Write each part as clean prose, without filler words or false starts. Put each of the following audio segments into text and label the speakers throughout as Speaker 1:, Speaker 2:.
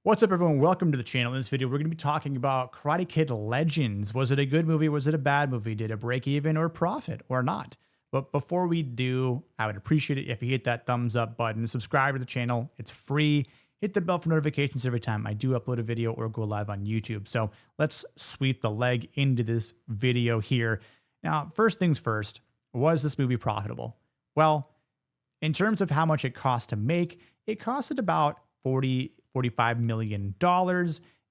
Speaker 1: What's up, everyone? Welcome to the channel. In this video, we're going to be talking about Karate Kid Legends. Was it a good movie? Was it a bad movie? Did it break even or profit or not? But before we do, I would appreciate it if you hit that thumbs up button, subscribe to the channel. It's free. Hit the bell for notifications every time I do upload a video or go live on YouTube. So let's sweep the leg into this video here. Now, first things first, was this movie profitable? Well, in terms of how much it cost to make, it costed about $45 million.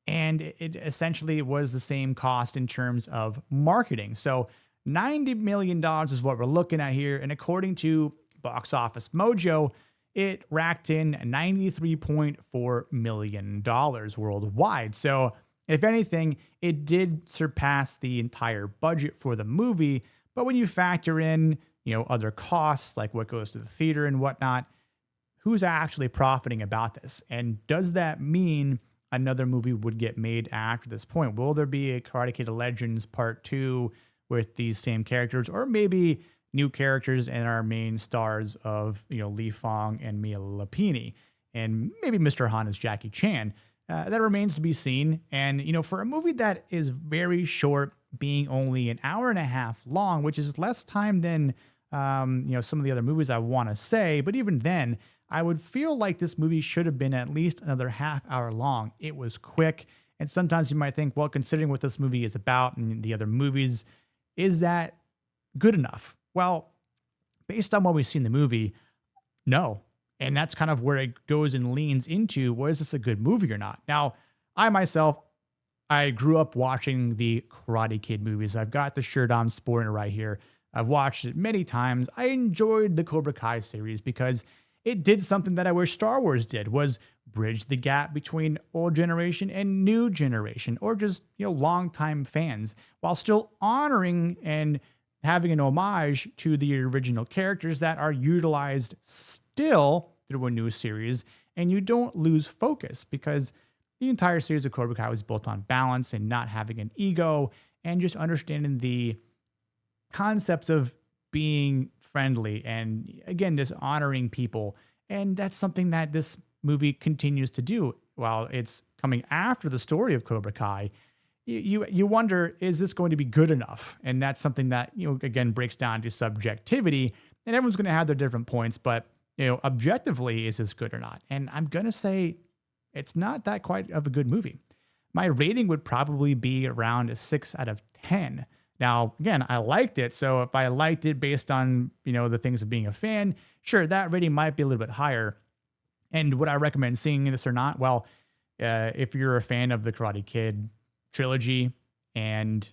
Speaker 1: And it essentially was the same cost in terms of marketing. So $90 million is what we're looking at here. And according to Box Office Mojo, it racked in $93.4 million worldwide. So if anything, it did surpass the entire budget for the movie. But when you factor in, other costs like what goes to the theater and whatnot, who's actually profiting about this? And does that mean another movie would get made after this point? Will there be a Karate Kid Legends Part 2 with these same characters, or maybe new characters and our main stars of, Li Fong and Mia Lapini, and maybe Mr. Han as Jackie Chan? That remains to be seen. And, for a movie that is very short, being only an hour and a half long, which is less time than, some of the other movies I want to say, but even then, I would feel like this movie should have been at least another half hour long. It was quick. And sometimes you might think, well, considering what this movie is about and the other movies, is that good enough? Well, based on what we see in the movie, no. And that's kind of where it goes and leans into, was this a good movie or not? Now, I grew up watching the Karate Kid movies. I've got the shirt on sporting it right here. I've watched it many times. I enjoyed the Cobra Kai series because it did something that I wish Star Wars did, was bridge the gap between old generation and new generation, or just, longtime fans, while still honoring and having an homage to the original characters that are utilized still through a new series. And you don't lose focus, because the entire series of Cobra Kai was built on balance and not having an ego, and just understanding the concepts of being friendly and, again, just honoring people. And that's something that this movie continues to do. While it's coming after the story of Cobra Kai, you wonder, is this going to be good enough? And that's something that, again, breaks down to subjectivity, and everyone's going to have their different points, but, objectively, is this good or not? And I'm going to say it's not that quite of a good movie. My rating would probably be around a 6 out of 10. Now, again, I liked it. So if I liked it based on, the things of being a fan, sure, that rating might be a little bit higher. And would I recommend seeing this or not? Well, if you're a fan of the Karate Kid trilogy and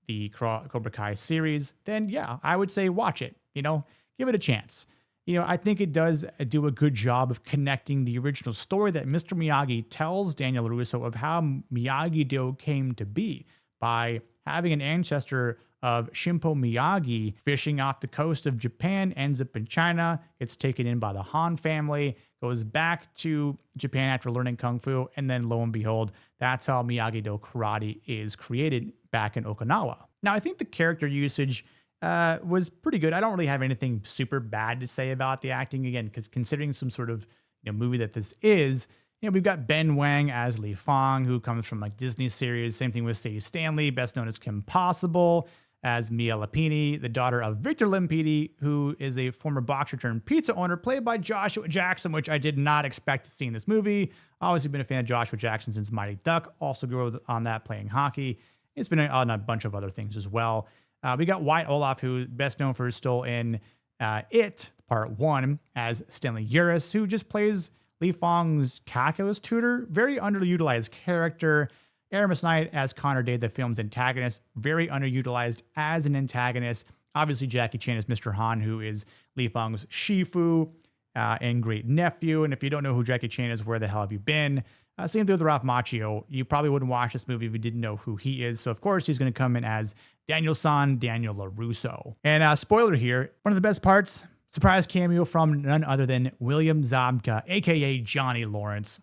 Speaker 1: the Cobra Kai series, then yeah, I would say watch it, give it a chance. I think it does do a good job of connecting the original story that Mr. Miyagi tells Daniel LaRusso of how Miyagi-Do came to be, by having an ancestor of Shimpo Miyagi fishing off the coast of Japan, ends up in China, gets taken in by the Han family, goes back to Japan after learning Kung Fu, and then lo and behold, that's how Miyagi-Do karate is created back in Okinawa. Now, I think the character usage was pretty good. I don't really have anything super bad to say about the acting, again, because considering some sort of movie that this is, we've got Ben Wang as Li Fong, who comes from like Disney series. Same thing with Sadie Stanley, best known as Kim Possible, as Mia Lapini, the daughter of Victor Lapini, who is a former boxer turned pizza owner, played by Joshua Jackson, which I did not expect to see in this movie. Obviously been a fan of Joshua Jackson since Mighty Duck. Also grew on that playing hockey. It's been on a bunch of other things as well. We got Wyatt Olaf, who best known for still in It Part 1 as Stanley Uris, who just plays Li Fong's calculus tutor. Very underutilized character. Aramis Knight as Connor Day, the film's antagonist. Very underutilized as an antagonist. Obviously, Jackie Chan is Mr. Han, who is Li Fong's Shifu and great nephew. And if you don't know who Jackie Chan is, where the hell have you been? Same thing with Ralph Macchio. You probably wouldn't watch this movie if you didn't know who he is. So, of course, he's going to come in as Daniel LaRusso. And spoiler here, one of the best parts, surprise cameo from none other than William Zabka, a.k.a. Johnny Lawrence.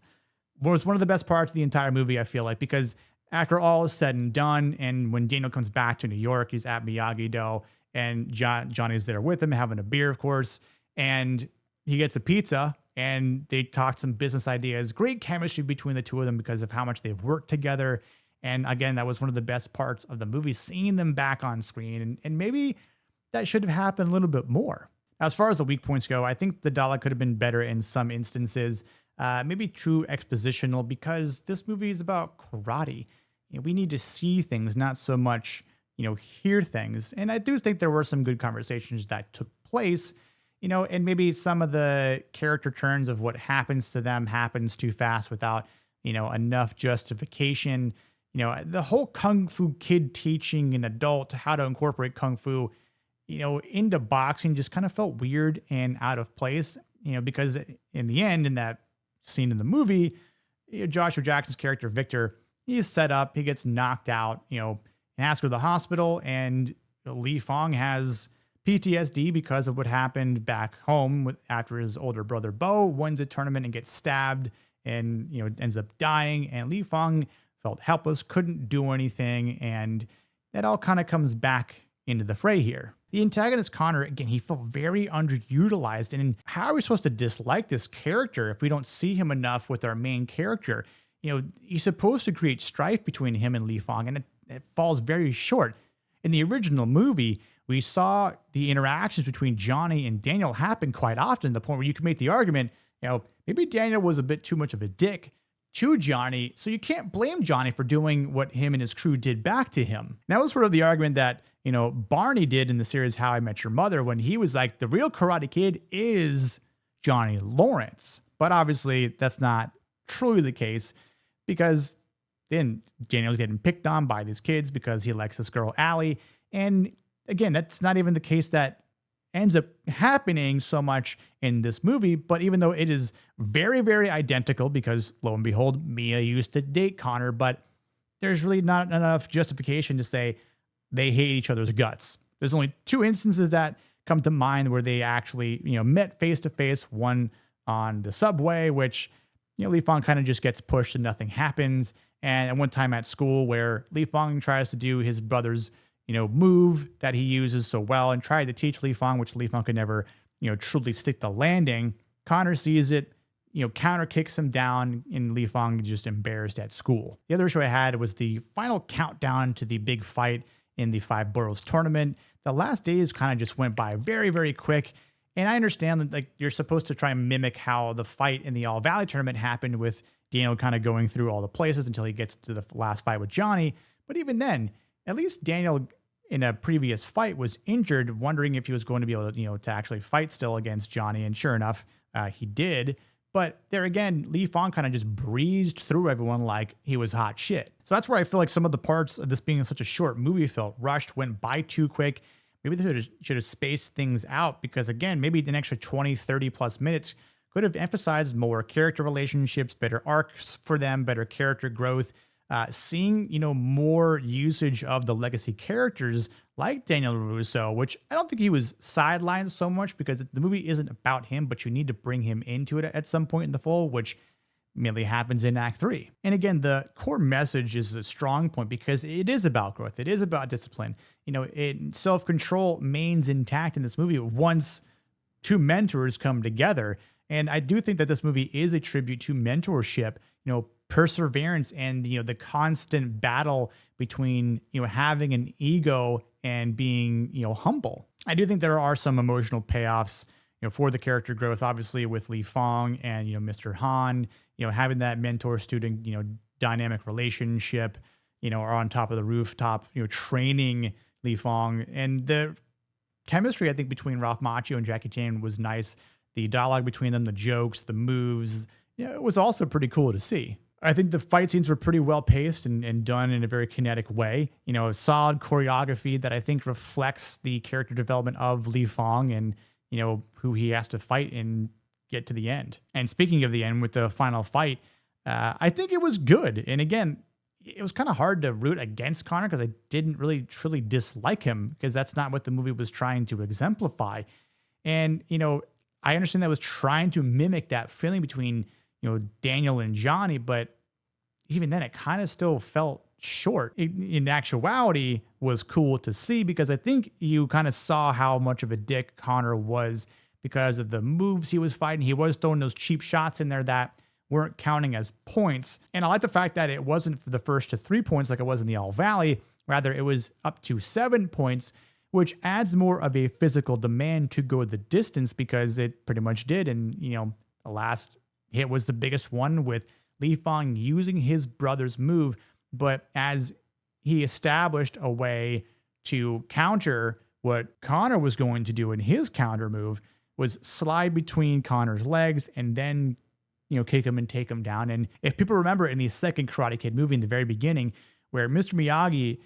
Speaker 1: Was one of the best parts of the entire movie, I feel like, because after all is said and done, and when Daniel comes back to New York, he's at Miyagi-Do, and Johnny's there with him, having a beer, of course, and he gets a pizza, and they talked some business ideas. Great chemistry between the two of them because of how much they've worked together. And again, that was one of the best parts of the movie, seeing them back on screen. And maybe that should have happened a little bit more. As far as the weak points go, I think the dialogue could have been better in some instances. Maybe true expositional, because this movie is about karate. We need to see things, not so much, hear things. And I do think there were some good conversations that took place, and maybe some of the character turns of what happens to them happens too fast without, enough justification. The whole Kung Fu kid teaching an adult how to incorporate Kung Fu, into boxing just kind of felt weird and out of place, because in the end, in that scene in the movie, Joshua Jackson's character, Victor, he's set up, he gets knocked out, and has to go to the hospital, and Li Fong has PTSD because of what happened back home after his older brother, Bo, wins a tournament and gets stabbed and, ends up dying. And Li Fong felt helpless, couldn't do anything. And that all kind of comes back into the fray here. The antagonist, Connor, again, he felt very underutilized. And how are we supposed to dislike this character if we don't see him enough with our main character? He's supposed to create strife between him and Li Fong, and it falls very short. In the original movie, we saw the interactions between Johnny and Daniel happen quite often, to the point where you could make the argument, maybe Daniel was a bit too much of a dick to Johnny, so you can't blame Johnny for doing what him and his crew did back to him. And that was sort of the argument that, Barney did in the series How I Met Your Mother, when he was like, the real Karate Kid is Johnny Lawrence. But obviously, that's not truly the case, because then Daniel's getting picked on by these kids because he likes this girl, Allie. And again, that's not even the case that ends up happening so much in this movie. But even though it is very, very identical, because lo and behold, Mia used to date Connor, but there's really not enough justification to say they hate each other's guts. There's only two instances that come to mind where they actually, met face to face, one on the subway, which, Li Fong kind of just gets pushed and nothing happens. And at one time at school where Li Fong tries to do his brother's, move that he uses so well and tried to teach Li Fong, which Li Fong could never, truly stick the landing. Connor sees it, counter kicks him down, and Li Fong just embarrassed at school. The other issue I had was the final countdown to the big fight in the Five Boroughs tournament. The last days kind of just went by very, very quick. And I understand that you're supposed to try and mimic how the fight in the All Valley tournament happened, with Daniel kind of going through all the places until he gets to the last fight with Johnny. But even then, at least Daniel in a previous fight was injured, wondering if he was going to be able to, to actually fight still against Johnny. And sure enough, he did. But there again, Li Fong kind of just breezed through everyone like he was hot shit. So that's where I feel like some of the parts of this being such a short movie felt rushed, went by too quick. Maybe they should have spaced things out, because again, maybe an extra 20, 30 plus minutes could have emphasized more character relationships, better arcs for them, better character growth, seeing, more usage of the legacy characters like Daniel LaRusso, which I don't think he was sidelined so much, because the movie isn't about him, but you need to bring him into it at some point in the fall, which merely happens in Act 3. And again, the core message is a strong point, because it is about growth. It is about discipline. Self-control remains intact in this movie once two mentors come together. And I do think that this movie is a tribute to mentorship, perseverance, and, the constant battle between, having an ego and being, humble. I do think there are some emotional payoffs, for the character growth, obviously with Li Fong and, Mr. Han, having that mentor-student, dynamic relationship, or on top of the rooftop, training Li Fong. And the chemistry, I think, between Ralph Macchio and Jackie Chan was nice. The dialogue between them, the jokes, the moves, it was also pretty cool to see. I think the fight scenes were pretty well paced and done in a very kinetic way. Solid choreography that I think reflects the character development of Li Fong and, who he has to fight and get to the end. And speaking of the end, with the final fight, I think it was good. And again, it was kind of hard to root against Connor, because I didn't really truly dislike him, because that's not what the movie was trying to exemplify. And, I understand that was trying to mimic that feeling between, Daniel and Johnny, but even then it kind of still felt short. In actuality, was cool to see, because I think you kind of saw how much of a dick Connor was because of the moves he was fighting. He was throwing those cheap shots in there that weren't counting as points. And I like the fact that it wasn't for the first to 3 points like it was in the All Valley. Rather, it was up to 7 points, which adds more of a physical demand to go the distance because it pretty much did. And, the last hit was the biggest one with Li Fang using his brother's move. But as he established a way to counter what Connor was going to do in his counter move was slide between Connor's legs and then, kick him and take him down. And if people remember in the second Karate Kid movie in the very beginning, where Mr. Miyagi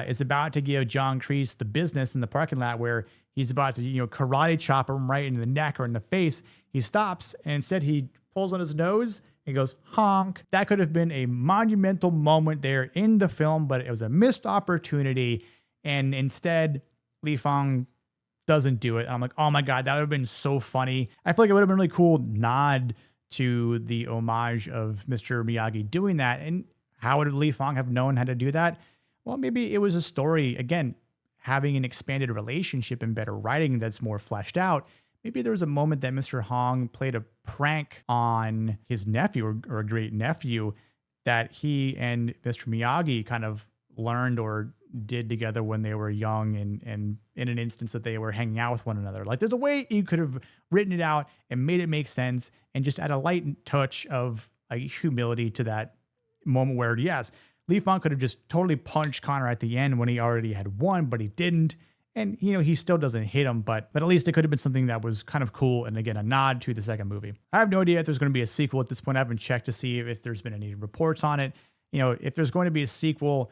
Speaker 1: is about to give John Kreese the business in the parking lot where he's about to, karate chop him right in the neck or in the face, he stops and instead he pulls on his nose and goes, honk. That could have been a monumental moment there in the film, but it was a missed opportunity. And instead, Li Fang doesn't do it. I'm like, oh my God, that would have been so funny. I feel like it would have been a really cool nod to the homage of Mr. Miyagi doing that. And how would Li Fang have known how to do that? Well, maybe it was a story, again, having an expanded relationship and better writing that's more fleshed out. Maybe there was a moment that Mr. Hong played a prank on his nephew or a great nephew that he and Mr. Miyagi kind of learned or did together when they were young and in an instance that they were hanging out with one another. Like there's a way you could have written it out and made it make sense and just add a light touch of humility to that moment where, yes, Li Fang could have just totally punched Connor at the end when he already had won, but he didn't. And, he still doesn't hit him, but at least it could have been something that was kind of cool. And again, a nod to the second movie. I have no idea if there's going to be a sequel at this point. I haven't checked to see if there's been any reports on it. If there's going to be a sequel,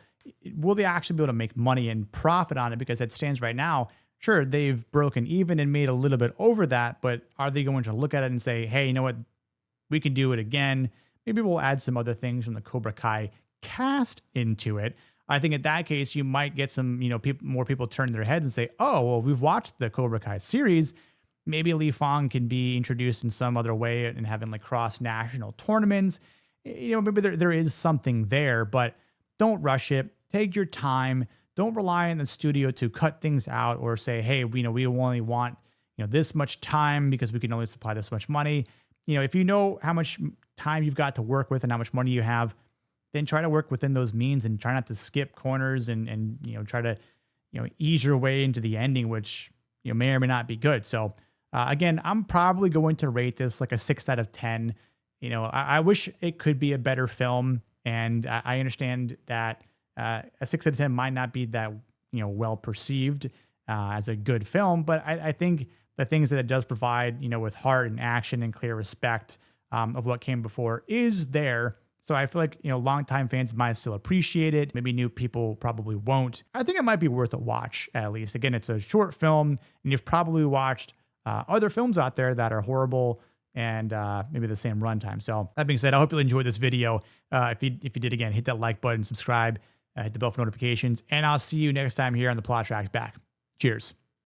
Speaker 1: will they actually be able to make money and profit on it? Because it stands right now, sure, they've broken even and made a little bit over that, but are they going to look at it and say, hey, you know what? We can do it again. Maybe we'll add some other things from the Cobra Kai cast into it. I think in that case, you might get some, more people turn their heads and say, oh, well, we've watched the Cobra Kai series. Maybe Li Fang can be introduced in some other way and having like cross-national tournaments. Maybe there is something there, but don't rush it. Take your time. Don't rely on the studio to cut things out or say, hey, we only want, this much time because we can only supply this much money. If you know how much time you've got to work with and how much money you have, then try to work within those means and try not to skip corners and try to, ease your way into the ending, which, may or may not be good. So again, I'm probably going to rate this like a 6 out of 10. I wish it could be a better film. And I understand that a 6 out of 10 might not be that, well perceived as a good film, but I think the things that it does provide, with heart and action and clear respect of what came before is there. So I feel like, longtime fans might still appreciate it. Maybe new people probably won't. I think it might be worth a watch, at least. Again, it's a short film, and you've probably watched other films out there that are horrible and maybe the same runtime. So that being said, I hope you enjoyed this video. If you did, again, hit that like button, subscribe, hit the bell for notifications, and I'll see you next time here on the Plot Tracks Back. Cheers.